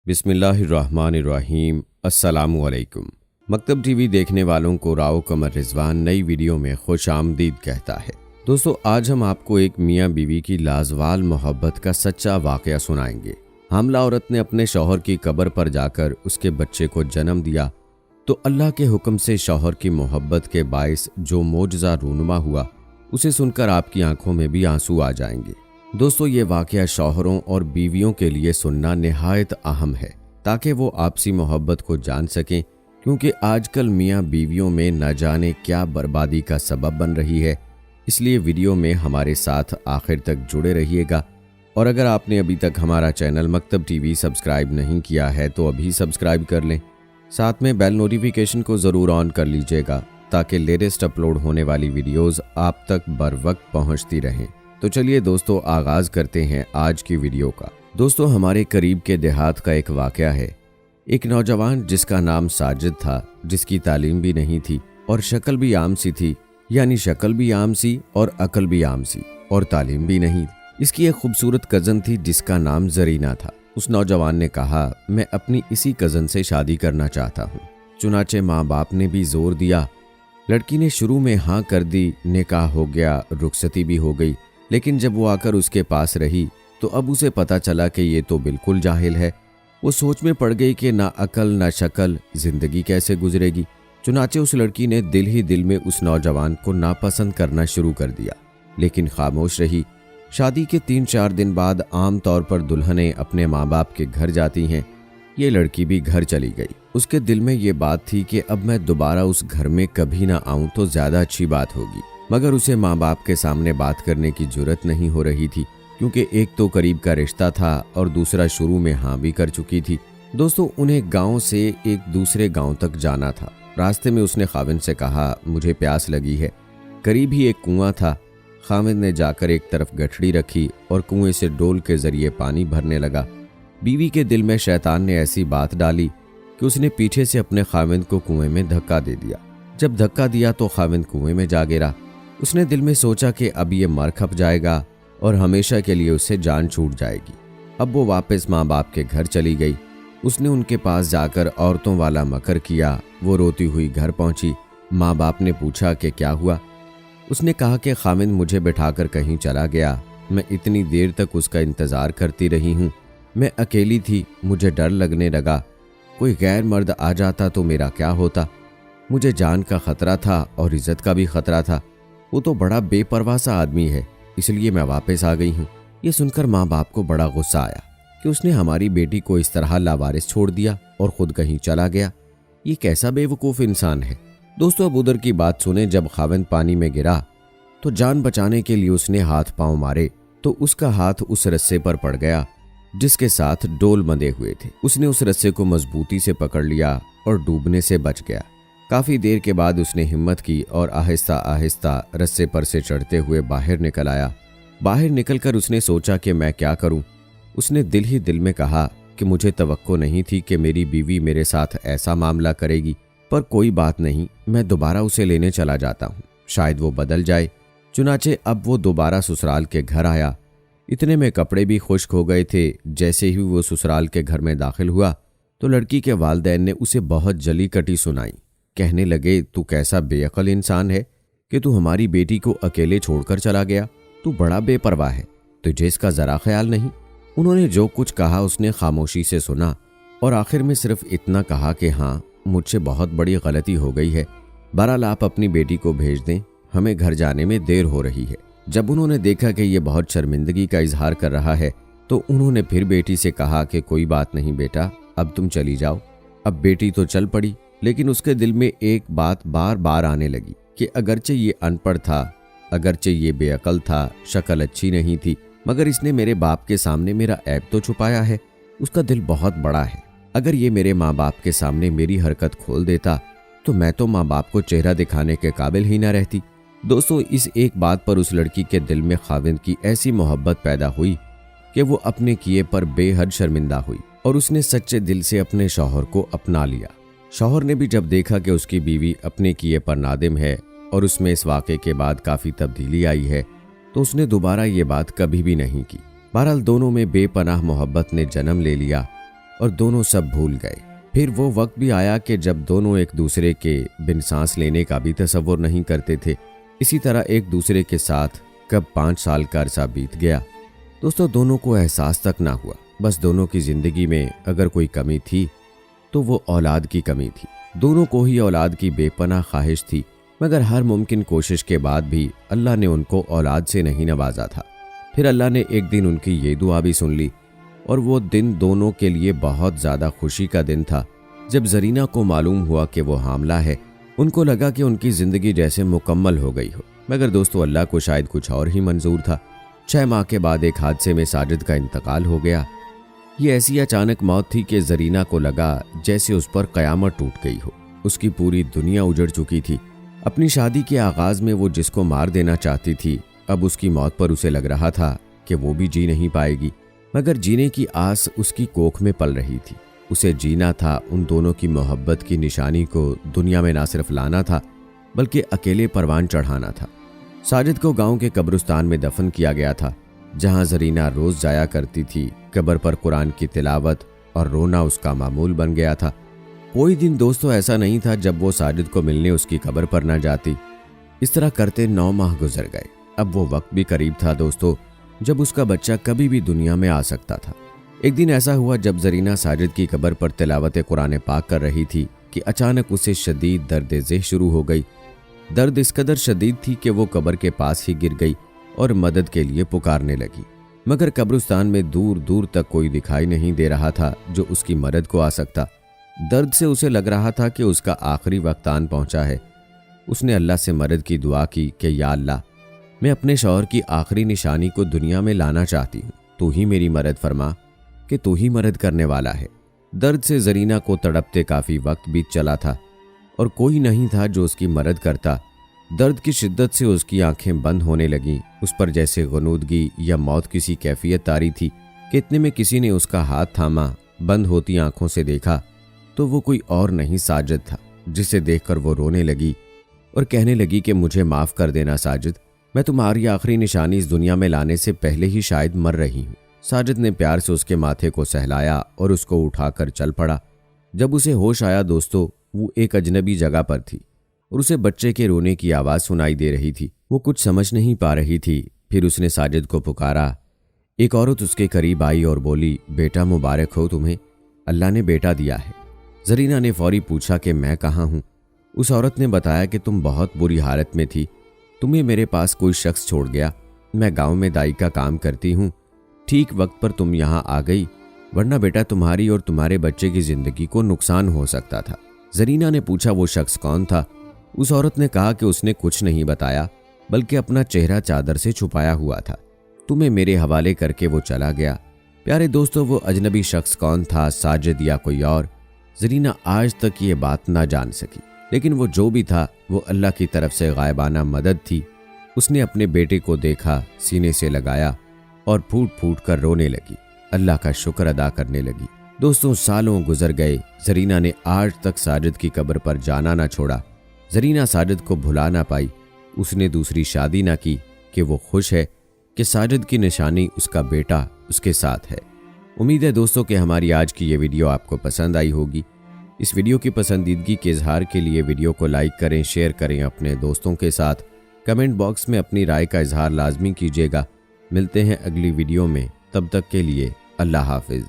بسم اللہ الرحمن الرحیم۔ السلام علیکم۔ مکتب ٹی وی دیکھنے والوں کو راؤ قمر رضوان نئی ویڈیو میں خوش آمدید کہتا ہے۔ دوستو، آج ہم آپ کو ایک میاں بیوی کی لازوال محبت کا سچا واقعہ سنائیں گے۔ حاملہ عورت نے اپنے شوہر کی قبر پر جا کر اس کے بچے کو جنم دیا تو اللہ کے حکم سے شوہر کی محبت کے باعث جو معجزہ رونما ہوا، اسے سن کر آپ کی آنکھوں میں بھی آنسو آ جائیں گے۔ دوستو، یہ واقعہ شوہروں اور بیویوں کے لیے سننا نہایت اہم ہے تاکہ وہ آپسی محبت کو جان سکیں، کیونکہ آج کل میاں بیویوں میں نہ جانے کیا بربادی کا سبب بن رہی ہے۔ اس لیے ویڈیو میں ہمارے ساتھ آخر تک جڑے رہیے گا، اور اگر آپ نے ابھی تک ہمارا چینل مکتب ٹی وی سبسکرائب نہیں کیا ہے تو ابھی سبسکرائب کر لیں، ساتھ میں بیل نوٹیفیکیشن کو ضرور آن کر لیجئے گا تاکہ لیٹسٹ اپلوڈ ہونے والی ویڈیوز آپ تک بر وقت پہنچتی رہیں۔ تو چلیے دوستو، آغاز کرتے ہیں آج کی ویڈیو کا۔ دوستو، ہمارے قریب کے دیہات کا ایک واقعہ ہے۔ ایک نوجوان جس کا نام ساجد تھا، جس کی تعلیم بھی نہیں تھی اور شکل بھی عام سی تھی، یعنی شکل بھی عام سی اور عقل بھی عام سی اور تعلیم بھی نہیں۔ اس کی ایک خوبصورت کزن تھی جس کا نام زرینہ تھا۔ اس نوجوان نے کہا، میں اپنی اسی کزن سے شادی کرنا چاہتا ہوں۔ چنانچہ ماں باپ نے بھی زور دیا۔ لڑکی نے شروع میں ہاں کر دی، نکاح ہو گیا، رخصتی بھی ہو گئی، لیکن جب وہ آ کر اس کے پاس رہی تو اب اسے پتہ چلا کہ یہ تو بالکل جاہل ہے۔ وہ سوچ میں پڑ گئی کہ نہ عقل نہ شکل، زندگی کیسے گزرے گی۔ چنانچہ اس لڑکی نے دل ہی دل میں اس نوجوان کو ناپسند کرنا شروع کر دیا، لیکن خاموش رہی۔ شادی کے 3-4 دن بعد عام طور پر دلہنیں اپنے ماں باپ کے گھر جاتی ہیں۔ یہ لڑکی بھی گھر چلی گئی۔ اس کے دل میں یہ بات تھی کہ اب میں دوبارہ اس گھر میں کبھی نہ آؤں تو زیادہ اچھی بات ہوگی، مگر اسے ماں باپ کے سامنے بات کرنے کی جرت نہیں ہو رہی تھی، کیونکہ ایک تو قریب کا رشتہ تھا اور دوسرا شروع میں ہاں بھی کر چکی تھی۔ دوستو، انہیں گاؤں سے ایک دوسرے گاؤں تک جانا تھا۔ راستے میں اس نے خاوند سے کہا، مجھے پیاس لگی ہے۔ قریب ہی ایک کنواں تھا۔ خاوند نے جا کر ایک طرف گٹھڑی رکھی اور کنویں سے ڈول کے ذریعے پانی بھرنے لگا۔ بیوی کے دل میں شیطان نے ایسی بات ڈالی کہ اس نے پیچھے سے اپنے خاوند کو کنویں میں دھکا دے دیا۔ جب دھکا دیا تو خاوند کنویں میں جا گرا۔ اس نے دل میں سوچا کہ اب یہ مر کھپ جائے گا اور ہمیشہ کے لیے اس سے جان چھوٹ جائے گی۔ اب وہ واپس ماں باپ کے گھر چلی گئی۔ اس نے ان کے پاس جا کر عورتوں والا مکر کیا۔ وہ روتی ہوئی گھر پہنچی۔ ماں باپ نے پوچھا کہ کیا ہوا؟ اس نے کہا کہ خاوند مجھے بٹھا کر کہیں چلا گیا۔ میں اتنی دیر تک اس کا انتظار کرتی رہی ہوں۔ میں اکیلی تھی، مجھے ڈر لگنے لگا، کوئی غیر مرد آ جاتا تو میرا کیا ہوتا؟ مجھے جان کا خطرہ تھا اور عزت کا بھی خطرہ تھا۔ وہ تو بڑا بے پرواہ سا آدمی ہے، اس لیے میں واپس آ گئی ہوں۔ یہ سن کر ماں باپ کو بڑا غصہ آیا کہ اس نے ہماری بیٹی کو اس طرح لاوارث چھوڑ دیا اور خود کہیں چلا گیا۔ یہ کیسا بے وقوف انسان ہے۔ دوستو، اب ادھر کی بات سنیں۔ جب خاوند پانی میں گرا تو جان بچانے کے لیے اس نے ہاتھ پاؤں مارے تو اس کا ہاتھ اس رسے پر پڑ گیا جس کے ساتھ ڈول بندھے ہوئے تھے۔ اس نے اس رسے کو مضبوطی سے پکڑ لیا اور ڈوبنے سے بچ گیا۔ کافی دیر کے بعد اس نے ہمت کی اور آہستہ آہستہ رسے پر سے چڑھتے ہوئے باہر نکل آیا۔ باہر نکل کر اس نے سوچا کہ میں کیا کروں۔ اس نے دل ہی دل میں کہا کہ مجھے توقع نہیں تھی کہ میری بیوی میرے ساتھ ایسا معاملہ کرے گی، پر کوئی بات نہیں، میں دوبارہ اسے لینے چلا جاتا ہوں، شاید وہ بدل جائے۔ چنانچہ اب وہ دوبارہ سسرال کے گھر آیا۔ اتنے میں کپڑے بھی خشک ہو گئے تھے۔ جیسے ہی وہ سسرال کے گھر میں داخل ہوا تو لڑکی کے والدین نے اسے بہت جلی کٹی سنائی۔ کہنے لگے، تو کیسا بے عقل انسان ہے کہ تو ہماری بیٹی کو اکیلے چھوڑ کر چلا گیا؟ تو بڑا بے پرواہ ہے، تجھے اس کا ذرا خیال نہیں۔ انہوں نے جو کچھ کہا اس نے خاموشی سے سنا اور آخر میں صرف اتنا کہا کہ ہاں، مجھ سے بہت بڑی غلطی ہو گئی ہے، بہرحال آپ اپنی بیٹی کو بھیج دیں، ہمیں گھر جانے میں دیر ہو رہی ہے۔ جب انہوں نے دیکھا کہ یہ بہت شرمندگی کا اظہار کر رہا ہے تو انہوں نے پھر بیٹی سے کہا کہ کوئی بات نہیں بیٹا، اب تم چلی جاؤ۔ اب بیٹی تو چل پڑی، لیکن اس کے دل میں ایک بات بار بار آنے لگی کہ اگرچہ یہ ان پڑھ تھا، اگرچہ یہ بے عقل تھا، شکل اچھی نہیں تھی، مگر اس نے میرے باپ کے سامنے میرا عیب تو چھپایا ہے۔ اس کا دل بہت بڑا ہے۔ اگر یہ میرے ماں باپ کے سامنے میری حرکت کھول دیتا تو میں تو ماں باپ کو چہرہ دکھانے کے قابل ہی نہ رہتی۔ دوستو، اس ایک بات پر اس لڑکی کے دل میں خاوند کی ایسی محبت پیدا ہوئی کہ وہ اپنے کیے پر بے حد شرمندہ ہوئی اور اس نے سچے دل سے اپنے شوہر کو اپنا لیا۔ شوہر نے بھی جب دیکھا کہ اس کی بیوی اپنے کیے پر نادم ہے اور اس میں اس واقعے کے بعد کافی تبدیلی آئی ہے تو اس نے دوبارہ یہ بات کبھی بھی نہیں کی۔ بہرحال دونوں میں بے پناہ محبت نے جنم لے لیا اور دونوں سب بھول گئے۔ پھر وہ وقت بھی آیا کہ جب دونوں ایک دوسرے کے بن سانس لینے کا بھی تصور نہیں کرتے تھے۔ اسی طرح ایک دوسرے کے ساتھ کب 5 سال کا عرصہ بیت گیا دوستو دونوں کو احساس تک نہ ہوا۔ بس دونوں کی زندگی میں اگر کوئی کمی تھی تو وہ اولاد کی کمی تھی۔ دونوں کو ہی اولاد کی بے پناہ خواہش تھی، مگر ہر ممکن کوشش کے بعد بھی اللہ نے ان کو اولاد سے نہیں نوازا تھا۔ پھر اللہ نے ایک دن ان کی یہ دعا بھی سن لی، اور وہ دن دونوں کے لیے بہت زیادہ خوشی کا دن تھا جب زرینہ کو معلوم ہوا کہ وہ حاملہ ہے۔ ان کو لگا کہ ان کی زندگی جیسے مکمل ہو گئی ہو، مگر دوستو اللہ کو شاید کچھ اور ہی منظور تھا۔ 6 ماہ کے بعد ایک حادثے میں ساجد کا انتقال ہو گیا۔ یہ ایسی اچانک موت تھی کہ زرینہ کو لگا جیسے اس پر قیامت ٹوٹ گئی ہو۔ اس کی پوری دنیا اجڑ چکی تھی۔ اپنی شادی کے آغاز میں وہ جس کو مار دینا چاہتی تھی، اب اس کی موت پر اسے لگ رہا تھا کہ وہ بھی جی نہیں پائے گی، مگر جینے کی آس اس کی کوکھ میں پل رہی تھی۔ اسے جینا تھا، ان دونوں کی محبت کی نشانی کو دنیا میں نہ صرف لانا تھا بلکہ اکیلے پروان چڑھانا تھا۔ ساجد کو گاؤں کے قبرستان میں دفن کیا گیا تھا، جہاں زرینہ روز جایا کرتی تھی۔ قبر پر قرآن کی تلاوت اور رونا اس کا معمول بن گیا تھا۔ کوئی دن دوستو ایسا نہیں تھا جب وہ ساجد کو ملنے اس کی قبر پر نہ جاتی۔ اس طرح کرتے 9 ماہ گزر گئے۔ اب وہ وقت بھی قریب تھا دوستو جب اس کا بچہ کبھی بھی دنیا میں آ سکتا تھا۔ ایک دن ایسا ہوا جب زرینہ ساجد کی قبر پر تلاوت قرآن پاک کر رہی تھی کہ اچانک اسے شدید درد ذہ شروع ہو گئی۔ درد اس قدر شدید تھی کہ وہ قبر کے پاس ہی گر گئی اور مدد کے لیے پکارنے لگی، مگر قبرستان میں دور دور تک کوئی دکھائی نہیں دے رہا تھا جو اس کی مدد کو آ سکتا۔ درد سے اسے لگ رہا تھا کہ اس کا آخری وقت آن پہنچا ہے۔ اس نے اللہ سے مدد کی دعا کی کہ یا اللہ، میں اپنے شوہر کی آخری نشانی کو دنیا میں لانا چاہتی ہوں، تو ہی میری مدد فرما کہ تو ہی مدد کرنے والا ہے۔ درد سے زرینہ کو تڑپتے کافی وقت بیت چلا تھا اور کوئی نہیں تھا جو اس کی مدد کرتا۔ درد کی شدت سے اس کی آنکھیں بند ہونے لگیں۔ اس پر جیسے غنودگی یا موت کسی کیفیت طاری تھی کہ اتنے میں کسی نے اس کا ہاتھ تھاما۔ بند ہوتی آنکھوں سے دیکھا تو وہ کوئی اور نہیں ساجد تھا، جسے دیکھ کر وہ رونے لگی اور کہنے لگی کہ مجھے معاف کر دینا ساجد، میں تمہاری آخری نشانی اس دنیا میں لانے سے پہلے ہی شاید مر رہی ہوں۔ ساجد نے پیار سے اس کے ماتھے کو سہلایا اور اس کو اٹھا کر چل پڑا۔ جب اسے ہوش آیا دوستو، وہ ایک اجنبی جگہ پر تھی اور اسے بچے کے رونے کی آواز سنائی دے رہی تھی۔ وہ کچھ سمجھ نہیں پا رہی تھی۔ پھر اس نے ساجد کو پکارا۔ ایک عورت اس کے قریب آئی اور بولی، بیٹا مبارک ہو تمہیں، اللہ نے بیٹا دیا ہے۔ زرینہ نے فوری پوچھا کہ میں کہاں ہوں؟ اس عورت نے بتایا کہ تم بہت بری حالت میں تھی، تمہیں میرے پاس کوئی شخص چھوڑ گیا۔ میں گاؤں میں دائی کا کام کرتی ہوں، ٹھیک وقت پر تم یہاں آ گئی، ورنہ بیٹا تمہاری اور تمہارے بچے کی زندگی کو نقصان ہو سکتا تھا۔ زرینہ نے پوچھا وہ شخص کون تھا؟ اس عورت نے کہا کہ اس نے کچھ نہیں بتایا بلکہ اپنا چہرہ چادر سے چھپایا ہوا تھا، تمہیں میرے حوالے کر کے وہ چلا گیا۔ پیارے دوستو، وہ اجنبی شخص کون تھا، ساجد یا کوئی اور؟ زرینہ آج تک یہ بات نہ جان سکی، لیکن وہ جو بھی تھا وہ اللہ کی طرف سے غائبانہ مدد تھی۔ اس نے اپنے بیٹے کو دیکھا، سینے سے لگایا اور پھوٹ پھوٹ کر رونے لگی، اللہ کا شکر ادا کرنے لگی۔ دوستوں، سالوں گزر گئے، زرینہ نے آج تک ساجد کی قبر پر جانا نہ چھوڑا۔ زرینہ ساجد کو بھلا نہ پائی، اس نے دوسری شادی نہ کی کہ وہ خوش ہے کہ ساجد کی نشانی اس کا بیٹا اس کے ساتھ ہے۔ امید ہے دوستوں کہ ہماری آج کی یہ ویڈیو آپ کو پسند آئی ہوگی۔ اس ویڈیو کی پسندیدگی کے اظہار کے لیے ویڈیو کو لائک کریں، شیئر کریں اپنے دوستوں کے ساتھ، کمنٹ باکس میں اپنی رائے کا اظہار لازمی کیجیے گا۔ ملتے ہیں اگلی ویڈیو میں، تب تک کے لیے اللہ حافظ۔